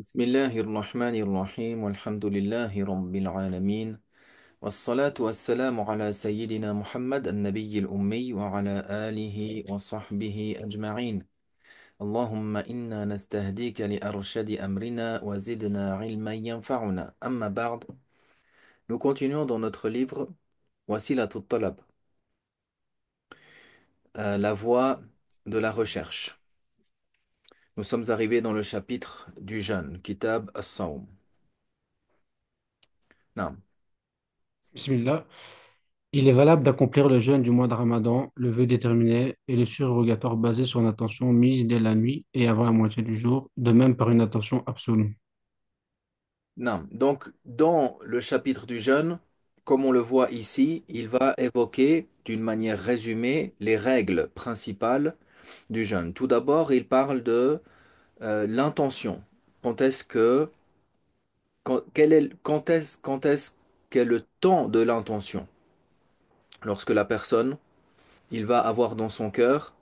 بسم الله الرحمن الرحيم والحمد لله رب العالمين والصلاة والسلام على سيدنا محمد النبي الأمي وعلى آله وصحبه أجمعين. اللهم إنا نستهديك لأرشد أمرنا وزدنا علما ينفعنا. أما بعد. Nous continuons dans notre livre Wasilat al-Talab, la voie de la recherche. Nous sommes arrivés dans le chapitre du jeûne, Kitab as-Sawm. Naam. Bismillah. Il est valable d'accomplir le jeûne du mois de Ramadan, le vœu déterminé et le surrogatoire basé sur une attention mise dès la nuit et avant la moitié du jour, de même par une attention absolue. Non. Donc, dans le chapitre du jeûne, comme on le voit ici, il va évoquer d'une manière résumée les règles principales du jeûne. Tout d'abord, il parle de l'intention. Quand est-ce que, quand est-ce qu'est le temps de l'intention? Lorsque la personne, il va avoir dans son cœur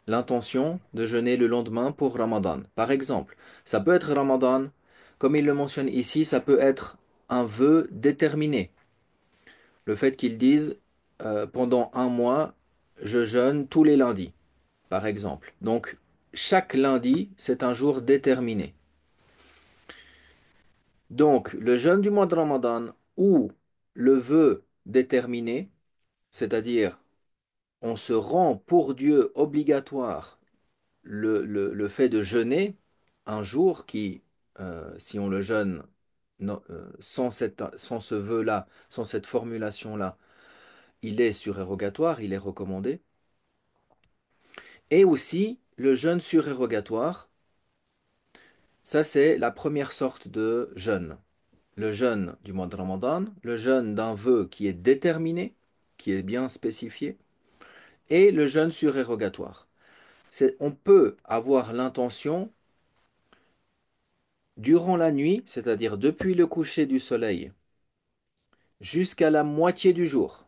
l'intention de jeûner le lendemain pour Ramadan. Par exemple, ça peut être Ramadan, comme il le mentionne ici, ça peut être un vœu déterminé. Le fait qu'ils disent pendant un mois, je jeûne tous les lundis, par exemple. Donc, chaque lundi, c'est un jour déterminé. Donc, le jeûne du mois de Ramadan ou le vœu déterminé, c'est-à-dire on se rend pour Dieu obligatoire le fait de jeûner un jour qui, si on le jeûne sans ce vœu-là, sans cette formulation-là, il est surérogatoire, il est recommandé. Et aussi le jeûne surérogatoire, ça c'est la première sorte de jeûne. Le jeûne du mois de Ramadan, le jeûne d'un vœu qui est déterminé, qui est bien spécifié, et le jeûne surérogatoire. On peut avoir l'intention durant la nuit, c'est-à-dire depuis le coucher du soleil jusqu'à la moitié du jour.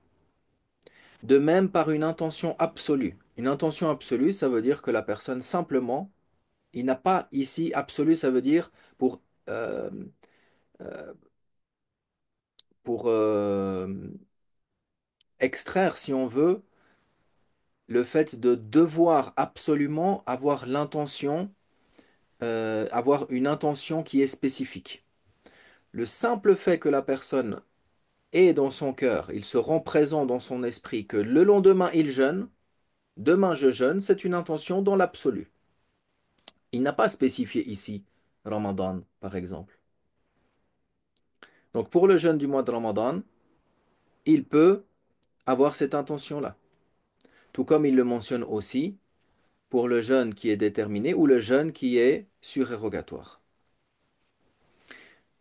De même par une intention absolue. Une intention absolue, ça veut dire que la personne simplement, il n'a pas ici absolu, ça veut dire pour, euh, euh, pour extraire, si on veut, le fait de devoir absolument avoir l'intention, avoir une intention qui est spécifique. Le simple fait que la personne ait dans son cœur, il se rend présent dans son esprit que le lendemain il jeûne, demain je jeûne, c'est une intention dans l'absolu. Il n'a pas spécifié ici Ramadan, par exemple. Donc pour le jeûne du mois de Ramadan, il peut avoir cette intention-là. Tout comme il le mentionne aussi pour le jeûne qui est déterminé ou le jeûne qui est surérogatoire.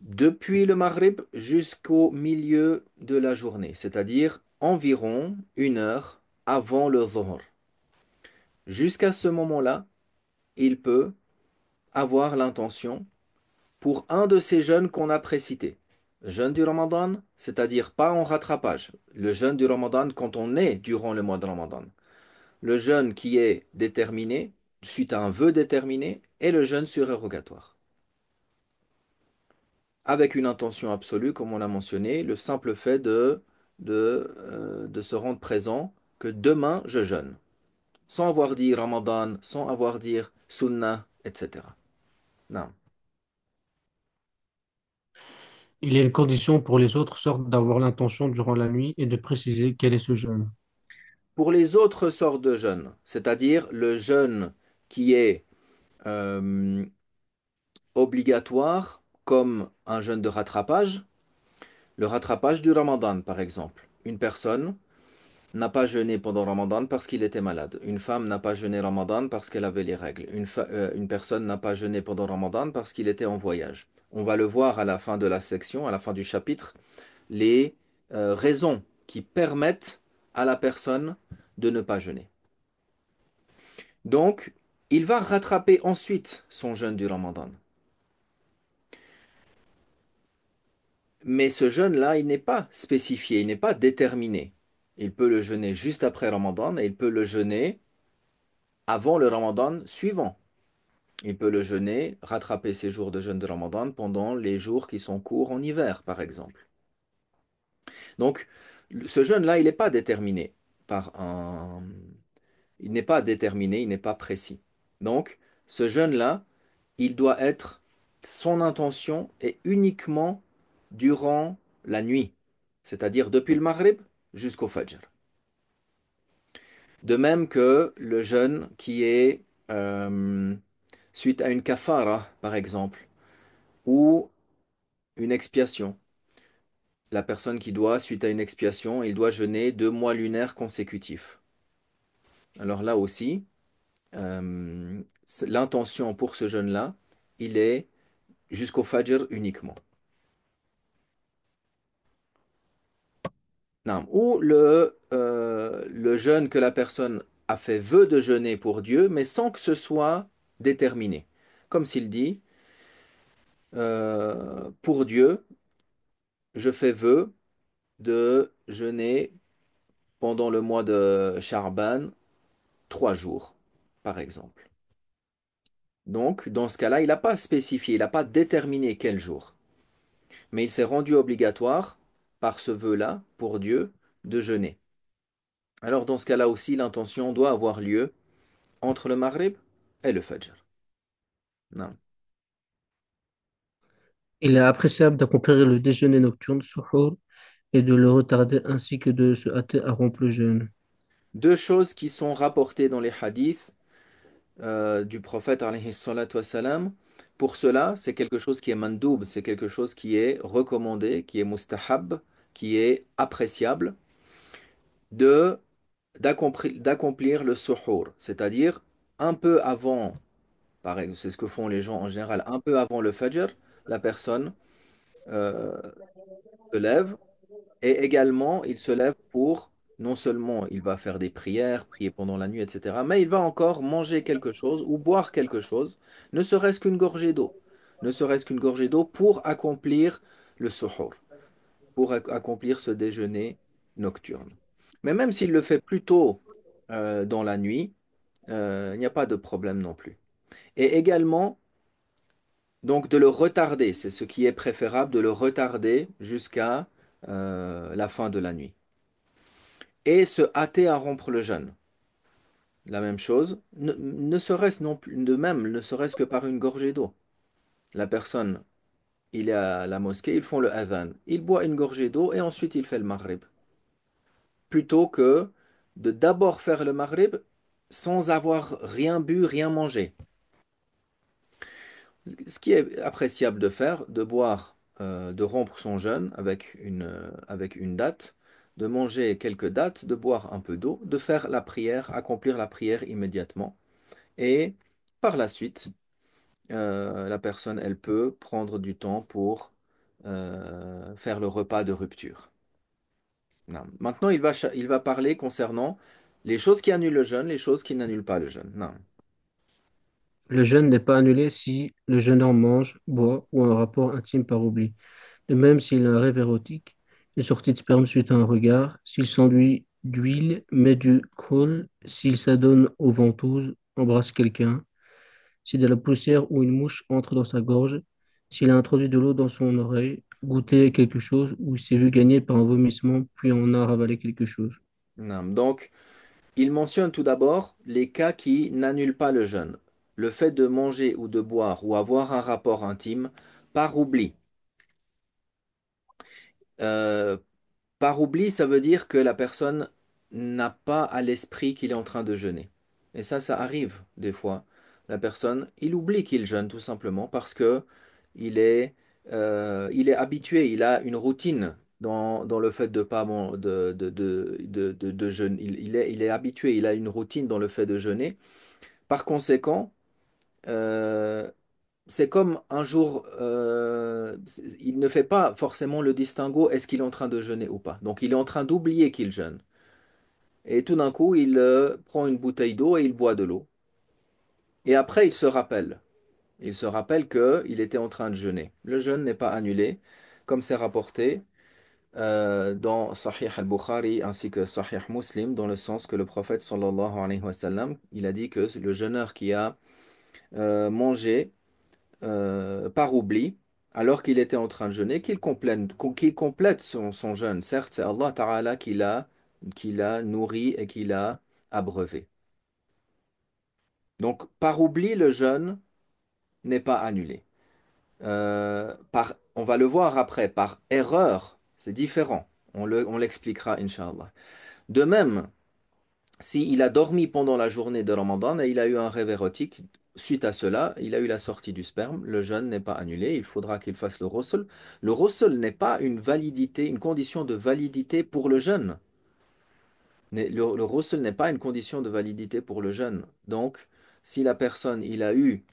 Depuis le Maghrib jusqu'au milieu de la journée, c'est-à-dire environ 1 heure avant le Dhuhr. Jusqu'à ce moment-là, il peut avoir l'intention pour un de ces jeûnes qu'on a précités. Jeûne du Ramadan, c'est-à-dire pas en rattrapage. Le jeûne du Ramadan quand on est durant le mois de Ramadan. Le jeûne qui est déterminé, suite à un vœu déterminé, et le jeûne surérogatoire. Avec une intention absolue, comme on l'a mentionné, le simple fait de se rendre présent que demain je jeûne, sans avoir dit Ramadan, sans avoir dit Sunnah, etc. Non. Il est une condition pour les autres sortes d'avoir l'intention durant la nuit et de préciser quel est ce jeûne. Pour les autres sortes de jeûnes, c'est-à-dire le jeûne qui est euh, obligatoire, comme un jeûne de rattrapage, le rattrapage du Ramadan par exemple. Une personne n'a pas jeûné pendant Ramadan parce qu'il était malade. Une femme n'a pas jeûné Ramadan parce qu'elle avait les règles. Une personne n'a pas jeûné pendant Ramadan parce qu'il était en voyage. On va le voir à la fin de la section, à la fin du chapitre, les raisons qui permettent à la personne de ne pas jeûner. Donc, il va rattraper ensuite son jeûne du Ramadan. Mais ce jeûne-là, il n'est pas spécifié, il n'est pas déterminé. Il peut le jeûner juste après Ramadan et il peut le jeûner avant le Ramadan suivant. Il peut le jeûner, rattraper ses jours de jeûne de Ramadan pendant les jours qui sont courts en hiver, par exemple. Donc, ce jeûne-là, il n'est pas déterminé par un... Il n'est pas déterminé, il n'est pas précis. Donc, ce jeûne-là, il doit être... Son intention est uniquement durant la nuit, c'est-à-dire depuis le Maghrib jusqu'au Fajr. De même que le jeûne qui est euh, suite à une kafara, par exemple, ou une expiation. La personne qui doit, suite à une expiation, il doit jeûner 2 mois lunaires consécutifs. Alors là aussi, l'intention pour ce jeûne-là, il est jusqu'au Fajr uniquement. Non. Ou le jeûne que la personne a fait vœu de jeûner pour Dieu, mais sans que ce soit déterminé. Comme s'il dit, pour Dieu, je fais vœu de jeûner pendant le mois de Charban 3 jours, par exemple. Donc, dans ce cas-là, il n'a pas spécifié, il n'a pas déterminé quel jour. Mais il s'est rendu obligatoire, par ce vœu-là, pour Dieu, de jeûner. Alors, dans ce cas-là aussi, l'intention doit avoir lieu entre le Maghrib et le Fajr. Non. Il est appréciable d'accomplir le déjeuner nocturne, suhoor, et de le retarder ainsi que de se hâter à rompre le jeûne. Deux choses qui sont rapportées dans les hadiths du prophète alayhi salatu wassalam. Pour cela, c'est quelque chose qui est mandoub, c'est quelque chose qui est recommandé, qui est mustahab, qui est appréciable, de d'accomplir le suhoor, c'est-à-dire un peu avant, pareil, c'est ce que font les gens en général, un peu avant le fajr, la personne euh, se lève et également il se lève pour, non seulement il va faire des prières, prier pendant la nuit, etc., mais il va encore manger quelque chose ou boire quelque chose, ne serait-ce qu'une gorgée d'eau, ne serait-ce qu'une gorgée d'eau pour accomplir le suhoor, pour accomplir ce déjeuner nocturne. Mais même s'il le fait plus tôt dans la nuit, il n'y a pas de problème non plus. Et également, donc de le retarder, c'est ce qui est préférable, de le retarder jusqu'à la fin de la nuit. Et se hâter à rompre le jeûne. La même chose, ne serait-ce non plus de même, ne serait-ce que par une gorgée d'eau. La personne, il est à la mosquée, ils font le adhan. Il boit une gorgée d'eau et ensuite il fait le maghrib. Plutôt que de d'abord faire le maghrib sans avoir rien bu, rien mangé. Ce qui est appréciable de faire, de boire, de rompre son jeûne avec une date, de manger quelques dates, de boire un peu d'eau, de faire la prière, accomplir la prière immédiatement. Et par la suite, la personne, elle peut prendre du temps pour faire le repas de rupture. Non. Maintenant, il va parler concernant les choses qui annulent le jeûne, les choses qui n'annulent pas le jeûne. Non. Le jeûne n'est pas annulé si le jeûneur mange, boit ou a un rapport intime par oubli. De même, s'il a un rêve érotique, une sortie de sperme suite à un regard, s'il s'enduit d'huile, met du khol, s'il s'adonne aux ventouses, embrasse quelqu'un, si de la poussière ou une mouche entre dans sa gorge, s'il a introduit de l'eau dans son oreille, goûté quelque chose, ou s'est vu gagner par un vomissement, puis en a ravalé quelque chose. Non. Donc, il mentionne tout d'abord les cas qui n'annulent pas le jeûne. Le fait de manger ou de boire ou avoir un rapport intime par oubli. Euh, Par oubli, ça veut dire que la personne n'a pas à l'esprit qu'il est en train de jeûner. Et ça arrive des fois. La personne, il oublie qu'il jeûne tout simplement parce que il est, il est habitué, il a une routine dans le fait de pas de jeûner. Il est habitué, il a une routine dans le fait de jeûner. Par conséquent, euh, c'est comme un jour, il ne fait pas forcément le distinguo, est-ce qu'il est en train de jeûner ou pas. Donc il est en train d'oublier qu'il jeûne. Et tout d'un coup, il prend une bouteille d'eau et il boit de l'eau. Et après, il se rappelle. Il se rappelle qu'il était en train de jeûner. Le jeûne n'est pas annulé, comme c'est rapporté dans Sahih al-Bukhari ainsi que Sahih Muslim, dans le sens que le prophète sallallahu alayhi wa sallam, il a dit que le jeûneur qui a mangé par oubli, alors qu'il était en train de jeûner, qu'il complète son jeûne. Certes, c'est Allah Ta'ala qui l'a nourri et qui l'a abreuvé. Donc, par oubli, le jeûne n'est pas annulé. On va le voir après, par erreur, c'est différent. On l'expliquera, Inch'Allah. De même, s'il a dormi pendant la journée de Ramadan et il a eu un rêve érotique, suite à cela, il a eu la sortie du sperme, le jeûne n'est pas annulé, il faudra qu'il fasse le ghusl. Le ghusl n'est pas une validité, une condition de validité pour le jeûne. Le ghusl n'est pas une condition de validité pour le jeûne. Donc, si la personne, il a eu,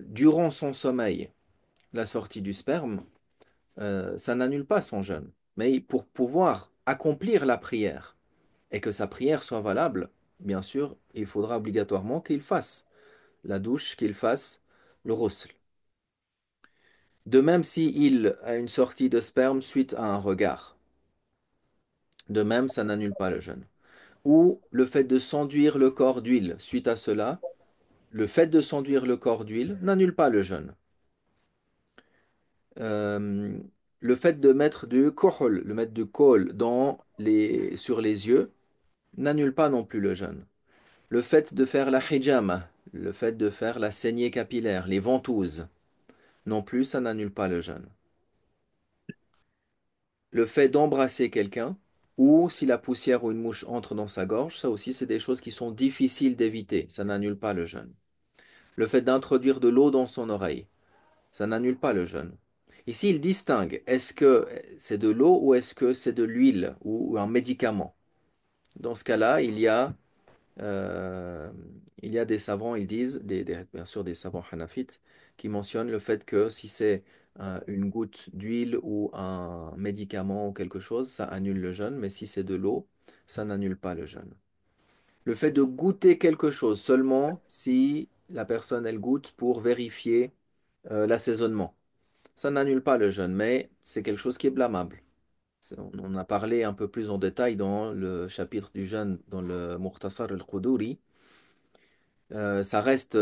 durant son sommeil, la sortie du sperme, ça n'annule pas son jeûne. Mais pour pouvoir accomplir la prière et que sa prière soit valable, bien sûr, il faudra obligatoirement qu'il fasse la douche, qu'il fasse le ghusl. De même si il a une sortie de sperme suite à un regard. De même, ça n'annule pas le jeûne. Ou le fait de s'enduire le corps d'huile. Suite à cela, le fait de s'enduire le corps d'huile n'annule pas le jeûne. Euh, le fait de mettre du kohl, le mettre du kohl sur les yeux, n'annule pas non plus le jeûne. Le fait de faire la hijama, le fait de faire la saignée capillaire, les ventouses, non plus, ça n'annule pas le jeûne. Le fait d'embrasser quelqu'un, ou si la poussière ou une mouche entre dans sa gorge, ça aussi, c'est des choses qui sont difficiles d'éviter, ça n'annule pas le jeûne. Le fait d'introduire de l'eau dans son oreille, ça n'annule pas le jeûne. Ici, il distingue, est-ce que c'est de l'eau ou est-ce que c'est de l'huile ou un médicament? Dans ce cas-là, Euh, il y a des savants, ils disent, bien sûr des savants hanafites, qui mentionnent le fait que si c'est une goutte d'huile ou un médicament ou quelque chose, ça annule le jeûne, mais si c'est de l'eau, ça n'annule pas le jeûne. Le fait de goûter quelque chose seulement si la personne, elle goûte pour vérifier l'assaisonnement, ça n'annule pas le jeûne, mais c'est quelque chose qui est blâmable. On en a parlé un peu plus en détail dans le chapitre du jeûne, dans le Mukhtasar al-Quduri. Ça reste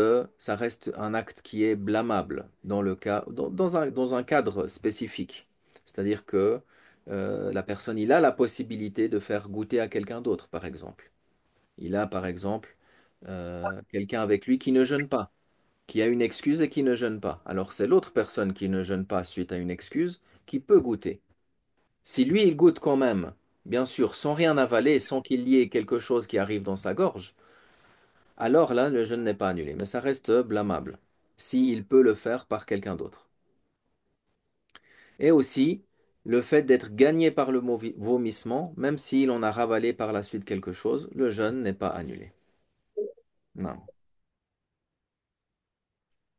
un acte qui est blâmable dans un cadre spécifique. C'est-à-dire que la personne, il a la possibilité de faire goûter à quelqu'un d'autre, par exemple. Il a, par exemple, quelqu'un avec lui qui ne jeûne pas, qui a une excuse et qui ne jeûne pas. Alors c'est l'autre personne qui ne jeûne pas suite à une excuse qui peut goûter. Si lui, il goûte quand même, bien sûr, sans rien avaler, sans qu'il y ait quelque chose qui arrive dans sa gorge, alors là, le jeûne n'est pas annulé, mais ça reste blâmable, s'il peut le faire par quelqu'un d'autre. Et aussi, le fait d'être gagné par le vomissement, même s'il en a ravalé par la suite quelque chose, le jeûne n'est pas annulé. Non.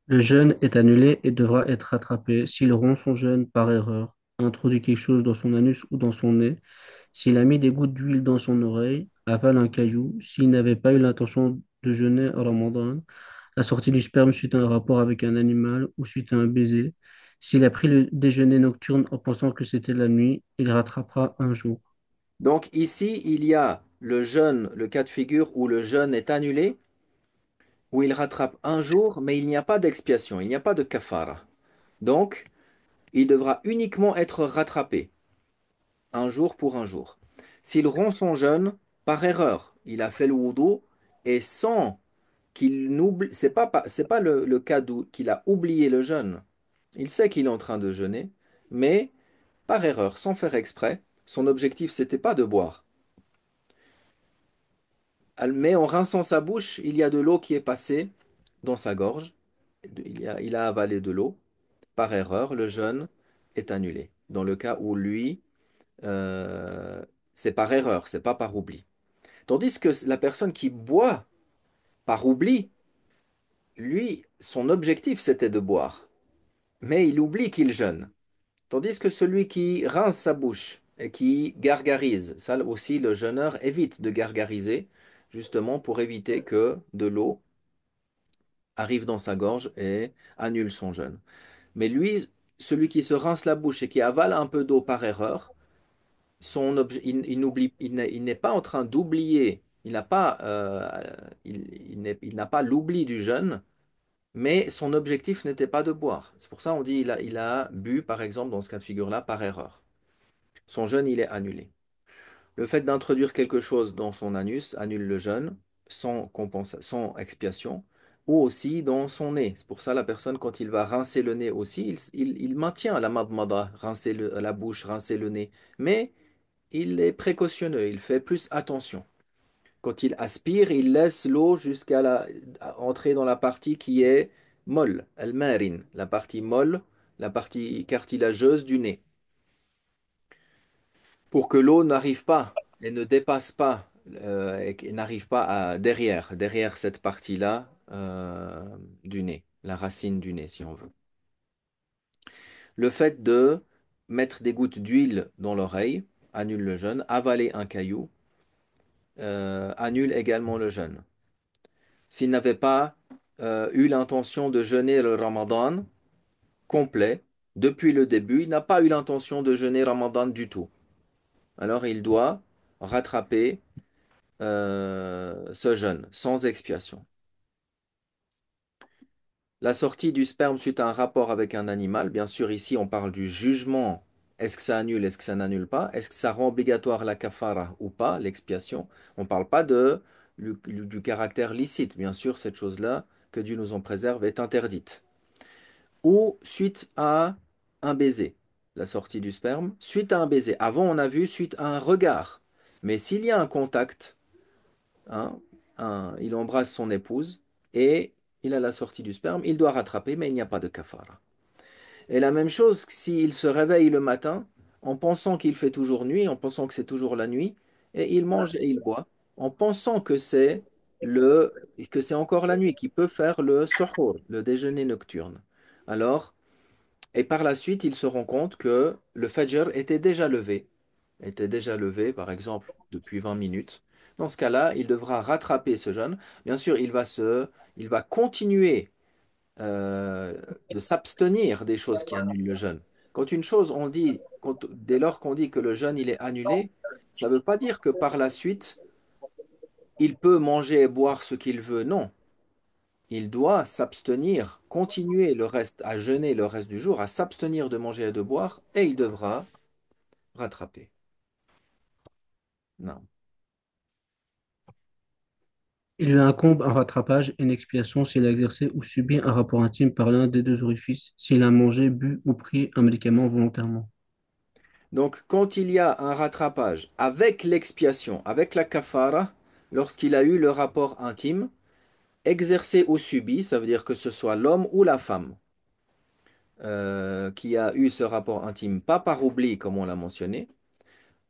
Le jeûne est annulé et devra être rattrapé s'il rompt son jeûne par erreur, a introduit quelque chose dans son anus ou dans son nez, s'il a mis des gouttes d'huile dans son oreille, avale un caillou, s'il n'avait pas eu l'intention de jeûner à Ramadan, la sortie du sperme suite à un rapport avec un animal ou suite à un baiser. S'il a pris le déjeuner nocturne en pensant que c'était la nuit, il rattrapera un jour. Donc ici, il y a le jeûne, le cas de figure où le jeûne est annulé, où il rattrape un jour, mais il n'y a pas d'expiation, il n'y a pas de kafara. Donc, il devra uniquement être rattrapé, un jour pour un jour. S'il rompt son jeûne par erreur, il a fait le wudu et sans qu'il n'oublie, c'est pas le cas qu'il a oublié le jeûne. Il sait qu'il est en train de jeûner, mais par erreur, sans faire exprès, son objectif c'était pas de boire. Mais en rinçant sa bouche, il y a de l'eau qui est passée dans sa gorge. Il a avalé de l'eau. Par erreur, le jeûne est annulé. Dans le cas où lui, euh, c'est par erreur, c'est pas par oubli. Tandis que la personne qui boit par oubli, lui, son objectif c'était de boire, mais il oublie qu'il jeûne. Tandis que celui qui rince sa bouche et qui gargarise, ça aussi le jeûneur évite de gargariser, justement pour éviter que de l'eau arrive dans sa gorge et annule son jeûne. Mais lui, celui qui se rince la bouche et qui avale un peu d'eau par erreur, il n'est pas en train d'oublier, il n'a pas l'oubli du jeûne, mais son objectif n'était pas de boire. C'est pour ça qu'on dit il a bu, par exemple, dans ce cas de figure-là, par erreur. Son jeûne, il est annulé. Le fait d'introduire quelque chose dans son anus annule le jeûne sans expiation, ou aussi dans son nez. C'est pour ça la personne, quand il va rincer le nez aussi, il maintient la madmada, rincer la bouche, rincer le nez, mais il est précautionneux, il fait plus attention. Quand il aspire, il laisse l'eau entrer dans la partie qui est molle, al-marine, la partie molle, la partie cartilageuse du nez, pour que l'eau n'arrive pas et ne dépasse pas et n'arrive pas derrière cette partie-là du nez, la racine du nez, si on veut. Le fait de mettre des gouttes d'huile dans l'oreille annule le jeûne. Avaler un caillou annule également le jeûne. S'il n'avait pas eu l'intention de jeûner le Ramadan complet, depuis le début, il n'a pas eu l'intention de jeûner Ramadan du tout. Alors il doit rattraper ce jeûne sans expiation. La sortie du sperme suite à un rapport avec un animal, bien sûr ici on parle du jugement. Est-ce que ça annule, est-ce que ça n'annule pas? Est-ce que ça rend obligatoire la kafara ou pas, l'expiation? On ne parle pas du caractère licite. Bien sûr, cette chose-là, que Dieu nous en préserve, est interdite. Ou suite à un baiser, la sortie du sperme, suite à un baiser. Avant, on a vu suite à un regard. Mais s'il y a un contact, hein, il embrasse son épouse et il a la sortie du sperme, il doit rattraper, mais il n'y a pas de kafara. Et la même chose s'il se réveille le matin en pensant qu'il fait toujours nuit, en pensant que c'est toujours la nuit, et il mange et il boit, en pensant le, que c'est encore la nuit, qu'il peut faire le suhoor, le déjeuner nocturne. Alors, et par la suite, il se rend compte que le Fajr était déjà levé, par exemple, depuis 20 minutes. Dans ce cas-là, il devra rattraper ce jeûne. Bien sûr, il va continuer euh, de s'abstenir des choses qui annulent le jeûne. Quand une chose, dès lors qu'on dit que le jeûne, il est annulé, ça ne veut pas dire que par la suite, il peut manger et boire ce qu'il veut. Non. Il doit s'abstenir, continuer le reste, à jeûner le reste du jour, à s'abstenir de manger et de boire, et il devra rattraper. Non. Il lui incombe un rattrapage et une expiation s'il a exercé ou subi un rapport intime par l'un des deux orifices, s'il a mangé, bu ou pris un médicament volontairement. Donc, quand il y a un rattrapage avec l'expiation, avec la kafara, lorsqu'il a eu le rapport intime, exercé ou subi, ça veut dire que ce soit l'homme ou la femme qui a eu ce rapport intime, pas par oubli comme on l'a mentionné,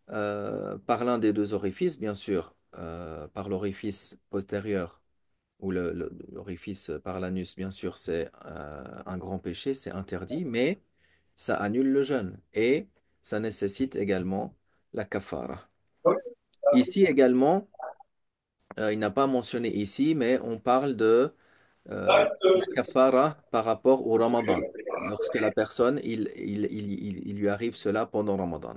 par l'un des deux orifices, bien sûr, par l'orifice postérieur ou l'orifice par l'anus, bien sûr, c'est un grand péché, c'est interdit, mais ça annule le jeûne et ça nécessite également la kafara. Ici également, il n'a pas mentionné ici, mais on parle de la kafara par rapport au Ramadan. Lorsque la personne, il lui arrive cela pendant Ramadan.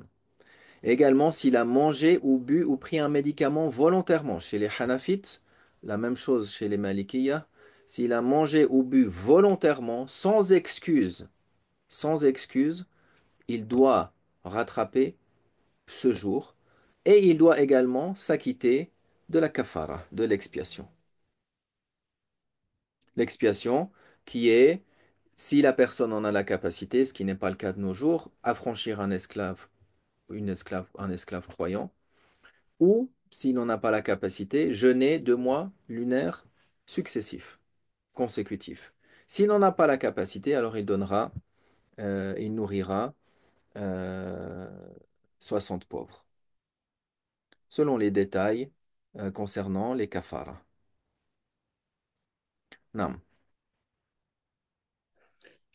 Également, s'il a mangé ou bu ou pris un médicament volontairement. Chez les Hanafites, la même chose chez les Malikiyas. S'il a mangé ou bu volontairement, sans excuse, il doit rattraper ce jour et il doit également s'acquitter de la kafara, de l'expiation. L'expiation qui est, si la personne en a la capacité, ce qui n'est pas le cas de nos jours, affranchir un esclave croyant, ou, s'il n'en a pas la capacité, jeûner 2 mois lunaires successifs, consécutifs. S'il n'en a pas la capacité, alors il nourrira euh, 60 pauvres, selon les détails concernant les kafaras. Naam.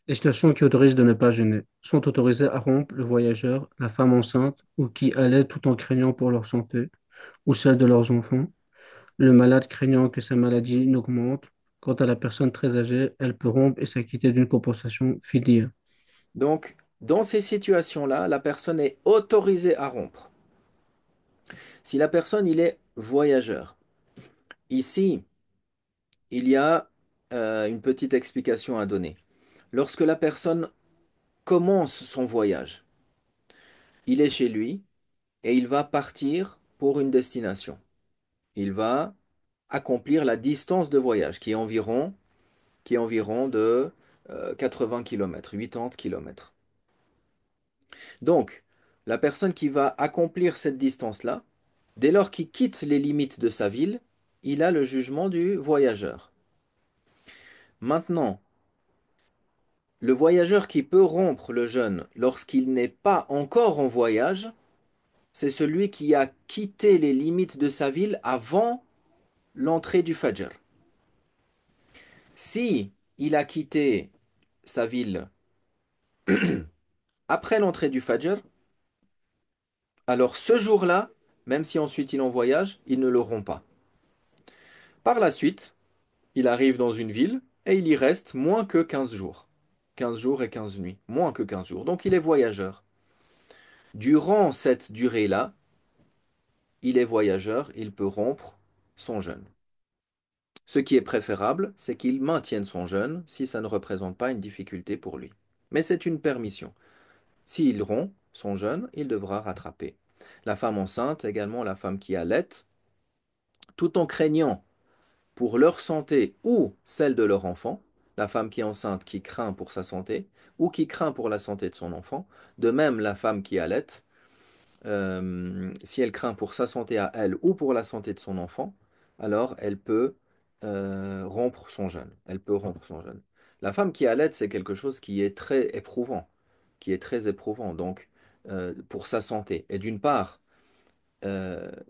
Les situations qui autorisent de ne pas jeûner sont autorisées à rompre le voyageur, la femme enceinte ou qui allait tout en craignant pour leur santé ou celle de leurs enfants, le malade craignant que sa maladie n'augmente. Quant à la personne très âgée, elle peut rompre et s'acquitter d'une compensation fidya. Donc, dans ces situations-là, la personne est autorisée à rompre. Si la personne, il est voyageur, ici, il y a une petite explication à donner. Lorsque la personne commence son voyage, il est chez lui et il va partir pour une destination. Il va accomplir la distance de voyage qui est environ de 80 km, 80 km. Donc, la personne qui va accomplir cette distance-là, dès lors qu'il quitte les limites de sa ville, il a le jugement du voyageur. Maintenant, le voyageur qui peut rompre le jeûne lorsqu'il n'est pas encore en voyage, c'est celui qui a quitté les limites de sa ville avant l'entrée du Fajr. Si il a quitté sa ville après l'entrée du Fajr, alors ce jour-là, même si ensuite il en voyage, il ne le rompt pas. Par la suite, il arrive dans une ville et il y reste moins que 15 jours. 15 jours et 15 nuits. Moins que 15 jours. Donc il est voyageur. Durant cette durée-là, il est voyageur, il peut rompre son jeûne. Ce qui est préférable, c'est qu'il maintienne son jeûne si ça ne représente pas une difficulté pour lui. Mais c'est une permission. S'il rompt son jeûne, il devra rattraper. La femme enceinte, également la femme qui allait, tout en craignant pour leur santé ou celle de leur enfant, la femme qui est enceinte qui craint pour sa santé ou qui craint pour la santé de son enfant, de même la femme qui allait, si elle craint pour sa santé à elle ou pour la santé de son enfant, alors elle peut rompre son jeûne. Elle peut rompre son jeûne. La femme qui allait, c'est quelque chose qui est très éprouvant, qui est très éprouvant, donc pour sa santé. Et d'une part,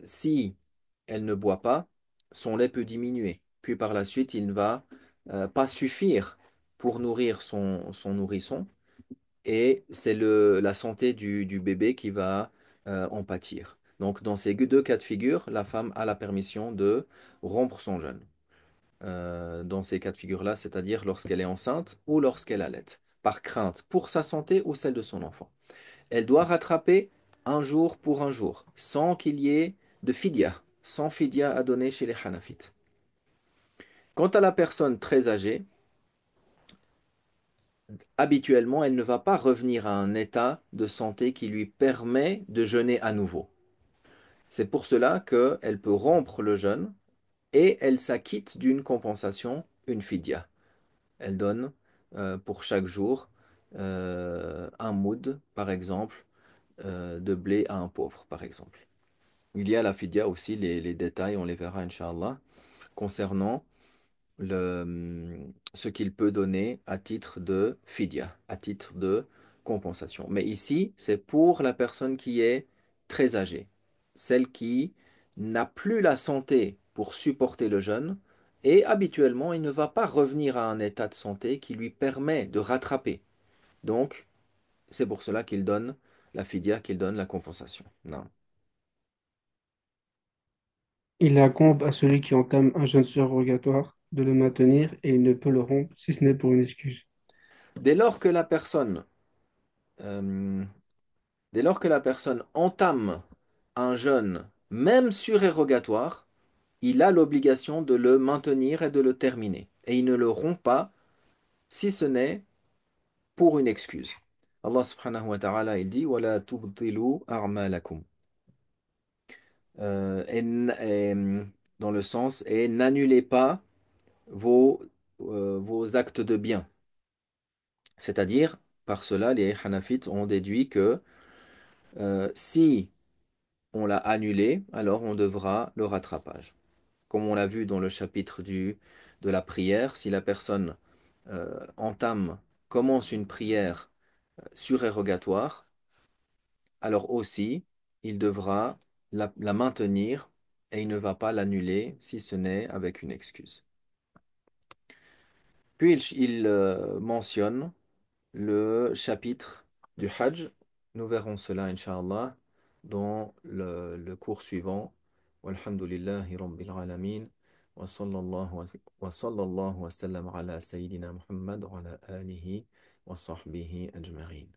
si elle ne boit pas, son lait peut diminuer. Puis par la suite, il ne va pas suffire pour nourrir son nourrisson. Et c'est la santé du bébé qui va en pâtir. Donc dans ces deux cas de figure, la femme a la permission de rompre son jeûne. Dans ces cas de figure-là, c'est-à-dire lorsqu'elle est enceinte ou lorsqu'elle allait, par crainte pour sa santé ou celle de son enfant. Elle doit rattraper un jour pour un jour, sans qu'il y ait de fidya, sans fidya à donner chez les Hanafites. Quant à la personne très âgée, habituellement, elle ne va pas revenir à un état de santé qui lui permet de jeûner à nouveau. C'est pour cela qu'elle peut rompre le jeûne et elle s'acquitte d'une compensation, une fidya. Elle donne pour chaque jour un moud, par exemple, de blé à un pauvre, par exemple. Il y a la fidya aussi, les détails, on les verra, Inch'Allah, concernant ce qu'il peut donner à titre de fidya, à titre de compensation. Mais ici, c'est pour la personne qui est très âgée, celle qui n'a plus la santé pour supporter le jeûne, et habituellement, il ne va pas revenir à un état de santé qui lui permet de rattraper. Donc, c'est pour cela qu'il donne la fidya, qu'il donne la compensation. Non. Il incombe à celui qui entame un jeûne surrogatoire de le maintenir et il ne peut le rompre si ce n'est pour une excuse. Dès lors que la personne euh, Dès lors que la personne entame un jeûne, même surérogatoire, il a l'obligation de le maintenir et de le terminer. Et il ne le rompt pas si ce n'est pour une excuse. Allah subhanahu wa ta'ala, il dit وَلَا تُبْطِلُوا أَعْمَالَكُمْ dans le sens, et n'annulez pas vos actes de bien. C'est-à-dire, par cela, les Hanafites ont déduit que si on l'a annulé, alors on devra le rattrapage. Comme on l'a vu dans le chapitre de la prière, si la personne commence une prière surérogatoire, alors aussi il devra la maintenir et il ne va pas l'annuler si ce n'est avec une excuse. Puis il mentionne le chapitre du Hajj. Nous verrons cela, Inch'Allah, dans le cours suivant. Walhamdulillahi Rabbil Alamin. Wa sallallahu wa sallam ala Sayyidina Muhammad wa ala alihi wa sahbihi ajma'in.